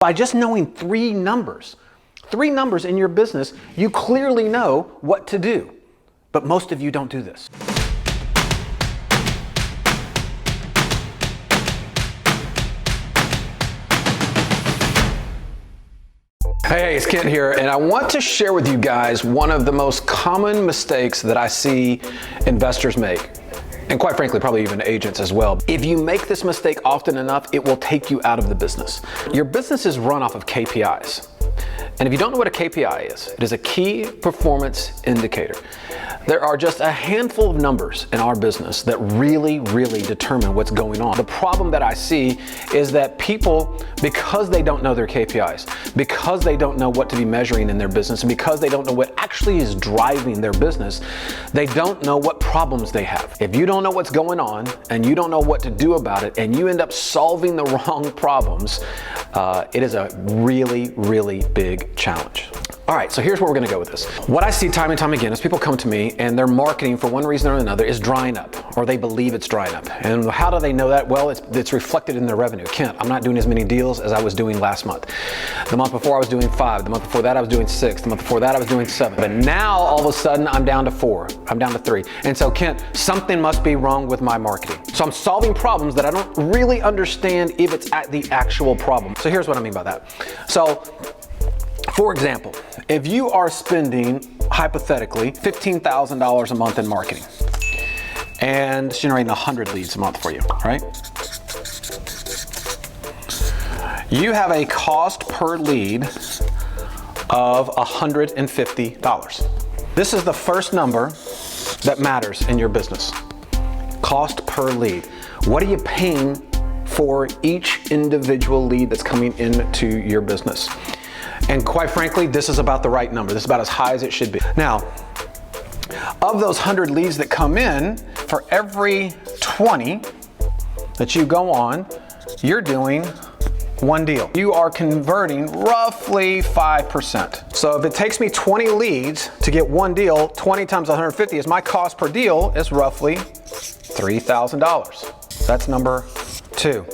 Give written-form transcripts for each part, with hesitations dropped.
By just knowing three numbers in your business, you clearly know what to do. But most of you don't do this. Hey, it's Kent here, and I want to share with you guys one of the most common mistakes that I see investors make. And quite frankly, probably even agents as well. If you make this mistake often enough, it will take you out of the business. Your business is run off of KPIs. And if you don't know what a KPI is, it is a key performance indicator. There are just a handful of numbers in our business that really determine what's going on. The problem that I see is that people, because they don't know their KPIs, because they don't know what to be measuring in their business, and because they don't know what actually is driving their business, they don't know what problems they have. If you don't know what's going on and you don't know what to do about it and you end up solving the wrong problems, it is a really big challenge. All right, so here's where we're gonna go with this. What I see time and time again is people come to me and their marketing, for one reason or another, is drying up, or they believe it's drying up. And how do they know that? Well, it's reflected in their revenue. Kent, I'm not doing as many deals as I was doing last month. The month before I was doing 5, the month before that I was doing 6, the month before that I was doing 7. But now all of a sudden I'm down to 4, I'm down to 3. And so Kent, something must be wrong with my marketing. So I'm solving problems that I don't really understand if it's at the actual problem. So here's what I mean by that. So, for example, if you are spending, hypothetically, $15,000 a month in marketing and generating 100 leads a month for you, right? You have a cost per lead of $150. This is the first number that matters in your business. Cost per lead. What are you paying for each individual lead that's coming into your business? And quite frankly, this is about the right number. This is about as high as it should be. Now, of those 100 leads that come in, for every 20 that you go on, you're doing one deal. You are converting roughly 5%. So if it takes me 20 leads to get one deal, 20 times 150 is my cost per deal is roughly $3,000. That's number 2.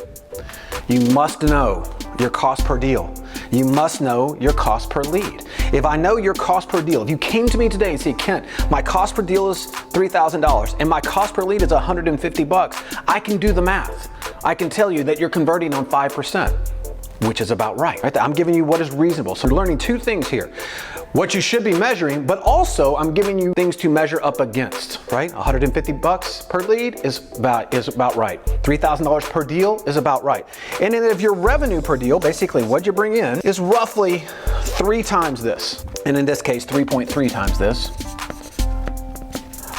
You must know your cost per deal. You must know your cost per lead. If I know your cost per deal, if you came to me today and said, Kent, my cost per deal is $3,000 and my cost per lead is $150, I can do the math. I can tell you that you're converting on 5%, which is about right. I'm giving you what is reasonable. So I'm learning 2 things here. What you should be measuring, but also I'm giving you things to measure up against, right? $150 per lead is about right. $3,000 per deal is about right. And then if your revenue per deal, basically what you bring in, is roughly 3 times this, and in this case 3.3 times this,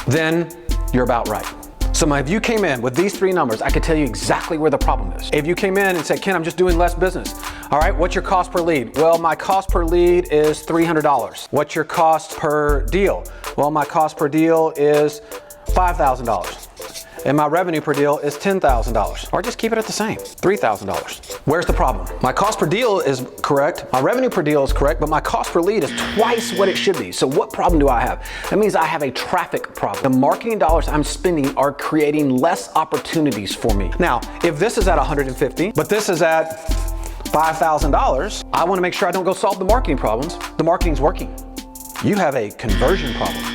then you're about right. So if you came in with these 3 numbers, I could tell you exactly where the problem is. If you came in and said, Ken, I'm just doing less business. All right, what's your cost per lead? Well, my cost per lead is $300. What's your cost per deal? Well, my cost per deal is $5,000. And my revenue per deal is $10,000. Or just keep it at the same, $3,000. Where's the problem? My cost per deal is correct, my revenue per deal is correct, but my cost per lead is twice what it should be. So what problem do I have? That means I have a traffic problem. The marketing dollars I'm spending are creating less opportunities for me. Now, if this is at $150, but this is at $5,000, I want to make sure I don't go solve the marketing problems. The marketing's working. You have a conversion problem.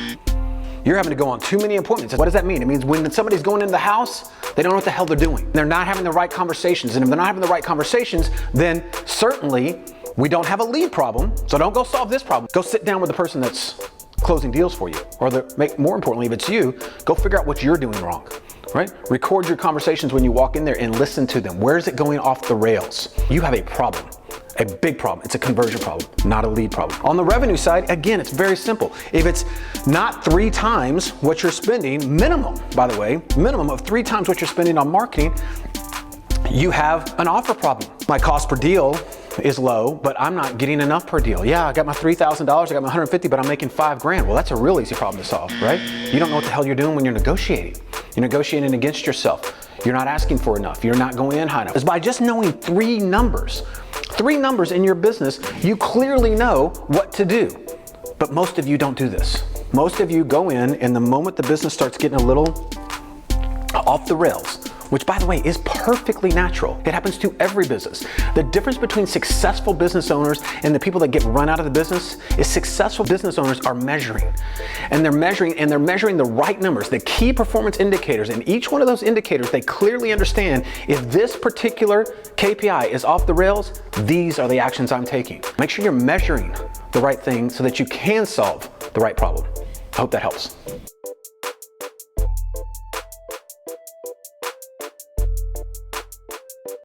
You're having to go on too many appointments. What does that mean? It means when somebody's going into the house, they don't know what the hell they're doing. They're not having the right conversations. And if they're not having the right conversations, then certainly we don't have a lead problem. So don't go solve this problem. Go sit down with the person that's closing deals for you. Or more importantly, if it's you, go figure out what you're doing wrong. Right? Record your conversations when you walk in there and listen to them. Where is it going off the rails? You have a problem. A big problem. It's a conversion problem, not a lead problem. On the revenue side, again, it's very simple. If it's not 3 times what you're spending, minimum, by the way, minimum of 3 times what you're spending on marketing, you have an offer problem. My cost per deal is low, but I'm not getting enough per deal. Yeah, I got my $3,000, I got my $150, but I'm making $5,000. Well, that's a real easy problem to solve, right? You don't know what the hell you're doing when you're negotiating. You're negotiating against yourself. You're not asking for enough. You're not going in high enough. It's by just knowing 3 numbers in your business, you clearly know what to do. But most of you don't do this. Most of you go in, and the moment the business starts getting a little off the rails, which by the way is perfectly natural. It happens to every business. The difference between successful business owners and the people that get run out of the business is successful business owners are measuring. And they're measuring the right numbers, the key performance indicators. And each one of those indicators, they clearly understand if this particular KPI is off the rails, these are the actions I'm taking. Make sure you're measuring the right thing so that you can solve the right problem. I hope that helps.